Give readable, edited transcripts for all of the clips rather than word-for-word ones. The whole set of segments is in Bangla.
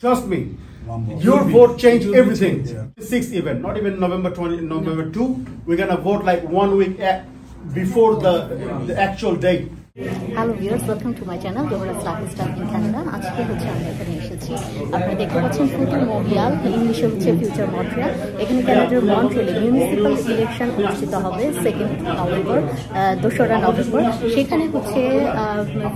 Trust me, your vote change everything. 6th event, not even November 2. We're gonna vote like 1 week before the actual date. Hello viewers, welcome to my channel Zohra's lifestyle in Canada. আজকে হচ্ছে আমরা এখানে এসেছি, আপনারা দেখতে পাচ্ছেন ফুতুর মন্ট্রিয়াল, ইংলিশে হচ্ছে ফিউচার মন্ট্রিয়াল। এখানে ক্যানাডার মন্ট্রিয়ালে মিউনিসিপ্যাল ইলেকশন অনুষ্ঠিত হবে 2 নভেম্বর, 2রা নভেম্বর। সেখানে হচ্ছে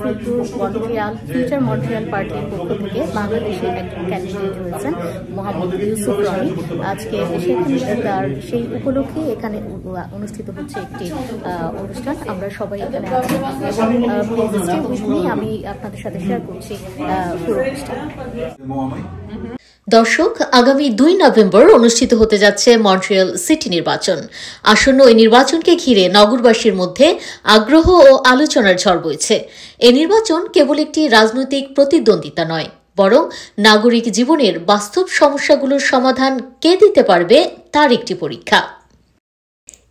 ফুতুর মন্ট্রিয়াল ফিউচার মন্ট্রিয়াল পার্টির পক্ষ থেকে বাংলাদেশের একজন ক্যান্ডিডেট রয়েছেন মোহাম্মদ ইউসুফ রনি। আজকে সেখানে তার সেই উপলক্ষে এখানে অনুষ্ঠিত হচ্ছে একটি অনুষ্ঠান। আমরা সবাই এখানে আছি এবং আমি আপনাদের সাথে শেয়ার করছি পুরো অনুষ্ঠান। দর্শক, আগামী 2 নভেম্বর অনুষ্ঠিত হতে যাচ্ছে মন্ট্রিয়াল সিটি নির্বাচন। আসন্ন এই নির্বাচনকে ঘিরে নগরবাসীর মধ্যে আগ্রহ ও আলোচনার ঝড় বইছে। এই নির্বাচন কেবল একটি রাজনৈতিক প্রতিদ্বন্দ্বিতা নয়, বরং নাগরিক জীবনের বাস্তব সমস্যাগুলোর সমাধান কে দিতে পারবে তার একটি পরীক্ষা।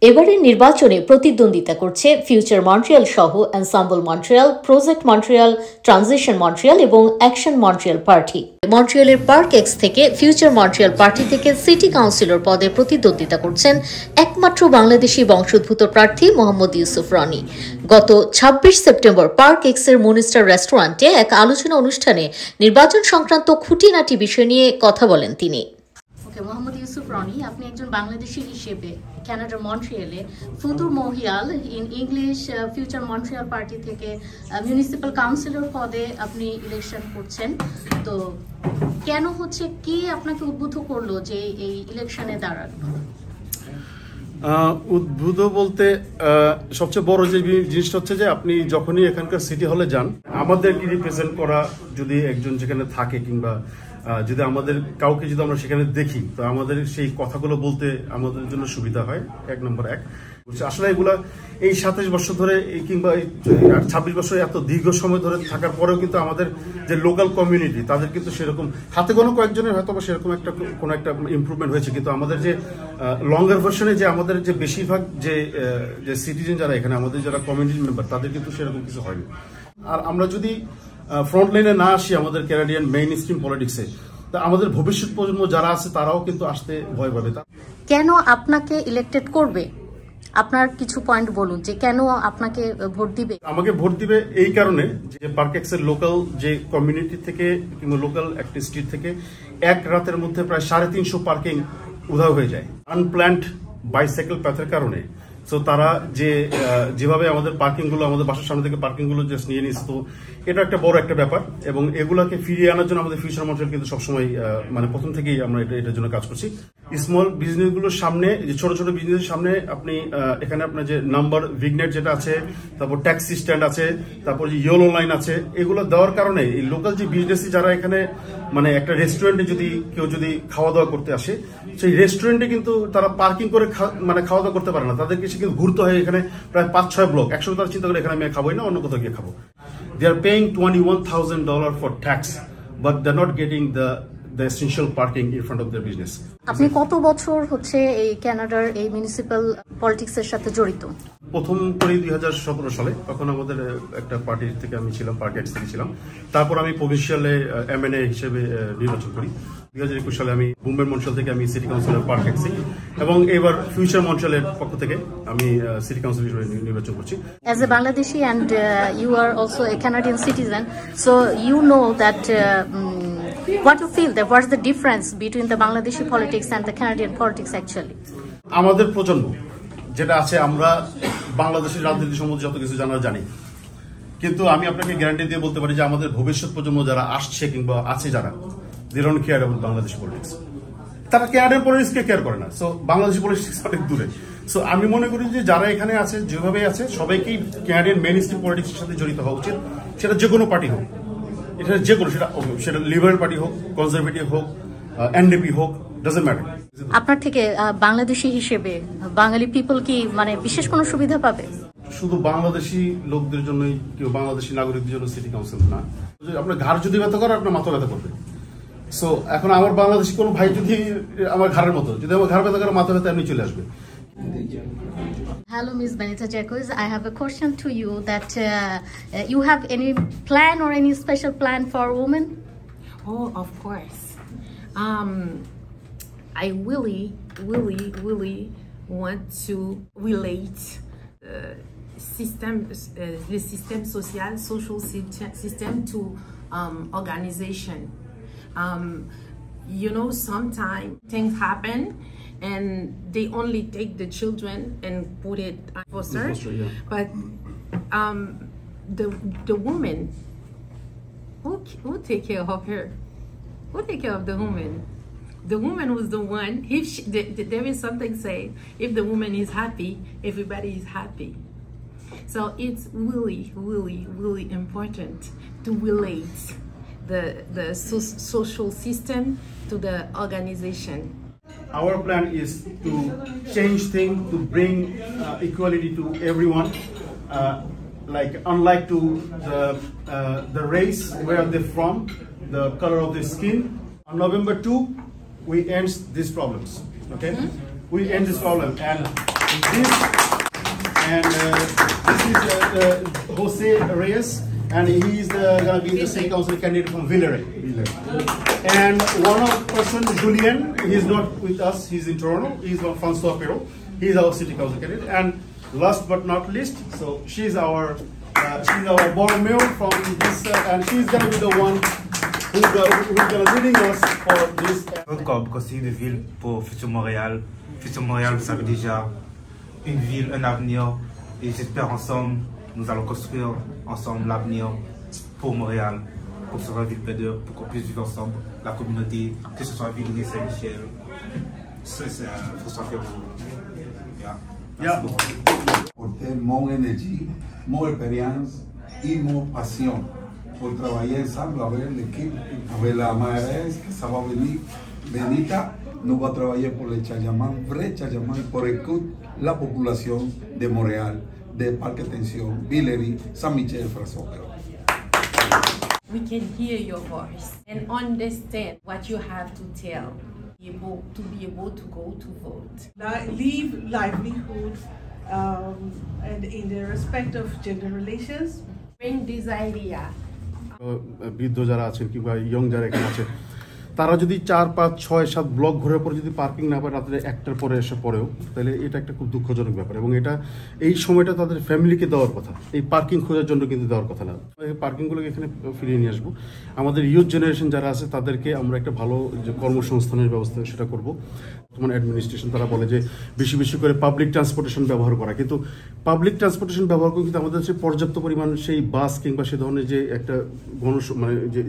এবারের নির্বাচনে প্রতিদ্বন্দ্বিতা করছে ফিউচার মন্ট্রিয়াল সহ Ensemble Montreal, Projet Montreal, Transition Montreal এবং অ্যাকশন মন্ট্রিয়াল পার্টি। মন্ট্রিয়ালের পার্ক এক্স থেকে ফিউচার মন্ট্রিয়াল পার্টি থেকে সিটি কাউন্সিলর পদে প্রতিদ্বন্দ্বিতা করছেন একমাত্র বাংলাদেশি বংশোদ্ভূত প্রার্থী মোহাম্মদ ইউসুফ রনি। গত 26 সেপ্টেম্বর পার্ক এক্সের মুনিস্টার রেস্টুরেন্টে এক আলোচনা অনুষ্ঠানে নির্বাচন সংক্রান্ত খুঁটিনাটি বিষয় নিয়ে কথা বলেন তিনি। মোহাম্মদ ইউসুফ রনি, আপনি একজন বাংলাদেশি হিসেবে কানাডার মন্ট্রিয়ালে ফুতুর মহিয়াল in English Future Montreal party থেকে মিউনিসিপ্যাল কাউন্সিলর পদে আপনি ইলেকশন করছেন। তো কেন হচ্ছে, কি আপনাকে উদ্বুদ্ধ করলো যে এই ইলেকশনে দাঁড়ানো? উদ্বুদ্ধ বলতে সবচেয়ে বড় যে জিনিসটা হচ্ছে যে আপনি যখনই এখানকার সিটি হলে যান, আমাদেরকে রিপ্রেজেন্ট করা যদি একজন যেখানে থাকে কিংবা যদি আমাদের কাউকে যদি আমরা সেখানে দেখি, তো আমাদের সেই কথাগুলো বলতে আমাদের জন্য সুবিধা হয়। 1 নম্বর। আসলে এগুলা এই 27 বছর ধরে কিংবা 26 বছর এত দীর্ঘ সময় ধরে থাকার পরেও কিন্তু আমাদের যে লোকাল কমিউনিটি তাদের কিন্তু সেরকম হাতে কোনো কয়েকজনের হয়তো বা সেরকম কোনো একটা ইম্প্রুভমেন্ট হয়েছে, কিন্তু আমাদের যে লঙ্গার ভার্সনে যে আমাদের যে বেশিরভাগ যে সিটিজেন যারা এখানে আমাদের যারা কমিউনিটি মেম্বার তাদের কিন্তু সেরকম কিছু হয়নি। আর আমরা যদি ফ্রন্ট লাইনে না আসি আমাদের ক্যানাডিয়ান মেইন স্ট্রিম পলিটিক্সে, তা আমাদের ভবিষ্যৎ প্রজন্ম যারা আছে তারাও কিন্তু আসতে ভয় পাবে। কেন আপনাকে ইলেক্টেড করবে? আপনার কিছু পয়েন্ট বলুন যে কেন আপনাকে ভোট দিবে। আমাকে ভোট দিবে এই কারণে যে পার্ক এক্সের লোকাল যে কমিউনিটি থেকে কিংবা লোকাল একটা স্ট্রিট থেকে এক রাতের মধ্যে প্রায় 350 পার্কিং উধাও হয়ে যায় আনপ্ল্যান্ড বাইসাইকেল প্যাথের কারণে। তো তারা যেভাবে আমাদের পার্কিং গুলো, আমাদের বাসার সামনে থেকে পার্কিং গুলো জাস্ট নিয়ে নিচ্ছে, তো এটা একটা বড় একটা ব্যাপার। এবং এগুলাকে ফিরিয়ে আনার জন্য আমাদের ফিউচার মন্ট্রিয়াল কিন্তু সবসময় মানে প্রথম থেকেই আমরা এটার জন্য কাজ করছি। স্মল বিজনেস গুলোর সামনে, ছোট ছোট বিজনেসের সামনে আপনি এখানে আপনার যে নাম্বার ভিগনেট যেটা আছে, তারপর ট্যাক্সি স্ট্যান্ড আছে, তারপর যে ইয়েলো লাইন আছে, এগুলো দেওয়ার কারণে এই লোকাল যে বিজনেস যারা এখানে মানে একটা রেস্টুরেন্টে কেউ যদি খাওয়া দাওয়া করতে আসে, সেই রেস্টুরেন্টে কিন্তু তারা পার্কিং করে মানে খাওয়া দাওয়া করতে পারে না, তাদেরকে কিন্তু ঘুরতে হয় এখানে প্রায় 5-6 ব্লক। একসময় তারা চিন্তা করে এখানে আমি খাবোই না, অন্য কোথাও গিয়ে খাবো। They are paying $21,000 for tax, but they're not getting the essential parking in front of their business. আপনি কত বছর হচ্ছে এই কানাডার এই মিউনিসিপ্যাল পলিটিক্সের সাথে জড়িত? প্রথম করি 2017 সালে, তখন আমাদের একটা পার্টি থেকে আমি ছিলাম, পার্টি এক্স থেকে ছিলাম। তারপর আমি প্রভিন্সিয়ালে MNA হিসেবে নির্বাচন করি। 2021 সালে আমি বোম্বে মন্ট্রিয়াল থেকে আমি সিটি কাউন্সিলর পার্ক এক্সি, এবং এবার ফিউচার মন্ট্রিয়ালের পক্ষ থেকে আমি সিটি কাউন্সিল হিসেবে নির্বাচন করছি। As a Bangladeshi and you are also a Canadian citizen, so you know that what you feel that what's the difference between the Bangladeshi politics and the Canadian politics actually? আমাদের প্রজন্ম যেটা আছে, আমরা বাংলাদেশের রাজনীতি সম্বন্ধে যত কিছু জানি, কিন্তু আমি আপনাকে গ্যারান্টি দিয়ে বলতে পারি যে আমাদের ভবিষ্যৎ প্রজন্ম যারা আসছে কিংবা আছে যারা, they don't care about Bangladesh politics. তারা ক্যানাডিয়ান পলিটিক্সকে কেয়ার করে না। সো বাংলাদেশি পলিটিক্স অনেক দূরে। সো আমি মনে করি যে যারা এখানে আছে, যেভাবে আছে, সবাইকেই ক্যানাডিয়ান মেইন স্ট্রিম পলিটিক্সের সাথে জড়িত হওয়া উচিত। সেটা যে কোনো পার্টি হোক, এটা যে কোনো, সেটা লিবারেল পার্টি হোক, কনজারভেটিভ হোক, NDP হোক, ডাজন্ট ম্যাটার। আপনার থেকে বাংলাদেশি হিসেবে বাঙালি পিপল কি মানে বিশেষ কোনো সুবিধা পাবে? শুধু বাংলাদেশি লোকদের জন্যই, কেউ বাংলাদেশি নাগরিকদের জন্য সিটি কাউন্সিল না। আপনার ঘাড় যদি ব্যথা করে, আপনার মাথা ব্যথা করবে। সো এখন আমার বাংলাদেশি কোনো ভাই যদি আমার ঘাড়ের মতো, যদি আমার ঘাড় ব্যথা করে, মাথা ব্যথা এমনি চলে আসবে। Hello, Ms. Benita Jacques. I have a question to you that you have any plan or any special plan for women? Oh, of course. I really want to relate the system social system to organization. You know, sometimes things happen and they only take the children and put it on foster, yeah. But the woman, who take care of her? Who take care of the woman? The woman was the one. If there is something saying, if the woman is happy, everybody is happy. So it's really important to relate the social system to the organization. Our plan is to change things, to bring equality to everyone. Like unlike to the race, where they're from, the color of their skin. On November 2, we end these problems. Okay, we end this problem, and this is Jose Reyes, and he's gonna be the city council candidate from Villeray. And one of person, Julien, he's not with us. He's in Toronto. He's from François Perrault. He's our city council candidate. And last but not least, so she's our board mayor from this, and she's gonna be the one who's gonna leading us for this. Comme conseiller de ville pour Futur Montréal. Futur Montréal, vous savez déjà, une ville, un avenir. Et j'espère ensemble, nous allons construire ensemble l'avenir pour Montréal, pour que ce soit une ville P2, pour qu'on puisse vivre ensemble, la communauté, que ce soit ville Saint-Michel. C'est François Perrault. Yeah. Por tener more energy, more experience y more pasión por trabajar ensemble avec l'équipe, avec la mairesse que ça va venir. Benita nous va travailler pour le Chayamán, vrai Chayamán, pour écouter la population de Montréal, de Parc Extension, Villeray, Saint-Michel, François Perrault. We can hear your voice and understand what you have to tell. To be able to go to vote. Leave livelihood and in the respect of gender relations. Bring this idea. বৃদ্ধ যারা আছেন কিংবা ইয়ং যারা এখানে আছে, তারা যদি 4, 5, 6, 7 ব্লক ঘোরার পরে যদি পার্কিং না পায় রাত্রে 1টার পরে এসে পড়েও, তাহলে এটা একটা খুব দুঃখজনক ব্যাপার। এবং এটা এই সময়টা তাদের ফ্যামিলিকে দেওয়ার কথা, এই পার্কিং খোঁজার জন্য কিন্তু দেওয়ার কথা না। এই পার্কিংগুলোকে এখানে ফিরিয়ে নিয়ে আসবো। আমাদের ইউথ জেনারেশন যারা আছে তাদেরকে আমরা একটা ভালো যে কর্মসংস্থানের ব্যবস্থা সেটা করব। বর্তমান অ্যাডমিনিস্ট্রেশন তারা বলে যে বেশি বেশি করে পাবলিক ট্রান্সপোর্টেশন ব্যবহার করা, কিন্তু পাবলিক ট্রান্সপোর্টেশন ব্যবহার করে কিন্তু আমাদের পর্যাপ্ত পরিমাণ সেই বাস কিংবা সে ধরনের যে একটা মানে যে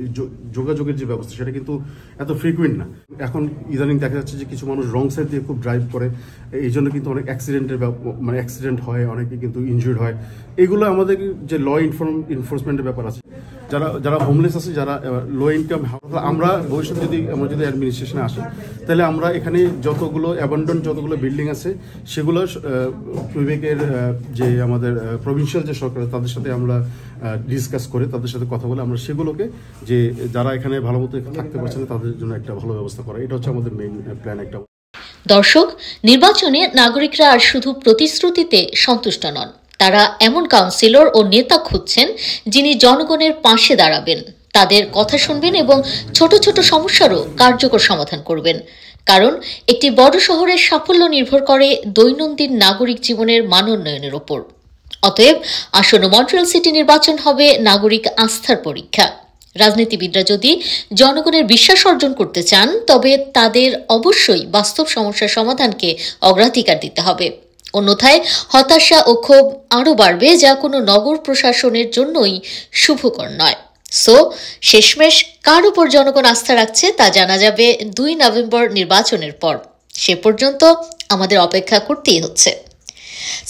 যোগাযোগের যে ব্যবস্থা সেটা কিন্তু এত ফ্রিকুয়েন্ট না। এখন ইদানিং দেখা যাচ্ছে যে কিছু মানুষ রং সাইড দিয়ে খুব ড্রাইভ করে, এই জন্য কিন্তু অনেক অ্যাক্সিডেন্ট হয়, অনেকে কিন্তু ইনজুর্ড হয়। এগুলো আমাদের যে ল এনফোর্সমেন্টের ব্যাপার আছে, যারা হোমলেস আছে, যারা লো ইনকাম, আমরা ভবিষ্যতে আমরা যদি অ্যাডমিনিস্ট্রেশনে আসি, তাহলে আমরা এখানে যতগুলো অ্যাবান্ডন যতগুলো বিল্ডিং আছে সেগুলো কুইবেকের যে আমাদের প্রভিন্সিয়াল যে সরকার তাদের সাথে আমরা ডিসকাস করে, তাদের সাথে কথা বলে আমরা সেগুলোকে যে যারা এখানে ভালো মতো থাকতে পারছে না তাদের জন্য একটা ভালো ব্যবস্থা করা, এটা হচ্ছে আমাদের মেইন প্ল্যান একটা। দর্শক, নির্বাচনে নাগরিকরা আর শুধু প্রতিশ্রুতিতে সন্তুষ্ট নন, তারা এমন কাউন্সিলর ও নেতা খুঁজছেন যিনি জনগণের পাশে দাঁড়াবেন, তাদের কথা শুনবেন এবং ছোট ছোট সমস্যারও কার্যকর সমাধান করবেন। কারণ একটি বড় শহরের সাফল্য নির্ভর করে দৈনন্দিন নাগরিক জীবনের মানোন্নয়নের ওপর। অতএব আসন্ন মন্ট্রিয়াল সিটি নির্বাচন হবে নাগরিক আস্থার পরীক্ষা। রাজনীতিবিদরা যদি জনগণের বিশ্বাস অর্জন করতে চান, তবে তাদের অবশ্যই বাস্তব সমস্যার সমাধানকে অগ্রাধিকার দিতে হবে। অন্যথায় হতাশা ও ক্ষোভ আরও বাড়বে, যা কোনো নগর প্রশাসনের জন্যই শুভকর নয়। সো শেষমেশ কার উপর জনগণ আস্থা রাখছে তা জানা যাবে 2 নভেম্বর নির্বাচনের পর। সে পর্যন্ত আমাদের অপেক্ষা করতেই হচ্ছে।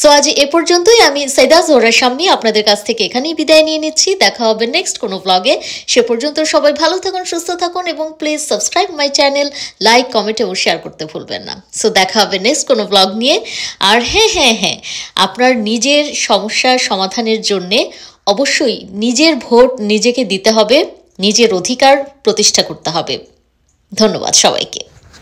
সো আজ এ পর্যন্তই। আমি সৈয়দা জোহরা শাম্মী আপনাদের কাছ থেকে এখানেই বিদায় নিয়ে নিচ্ছি। দেখা হবে নেক্সট কোনো ব্লগে। সে পর্যন্ত সবাই ভালো থাকুন, সুস্থ থাকুন এবং please subscribe my channel, like, comment এবং শেয়ার করতে ভুলবেন না। সো দেখা হবে নেক্সট কোনো ব্লগ নিয়ে। আর হ্যাঁ, আপনার নিজের সমস্যার সমাধানের জন্যে অবশ্যই নিজের ভোট নিজেকে দিতে হবে, নিজের অধিকার প্রতিষ্ঠা করতে হবে। ধন্যবাদ সবাইকে।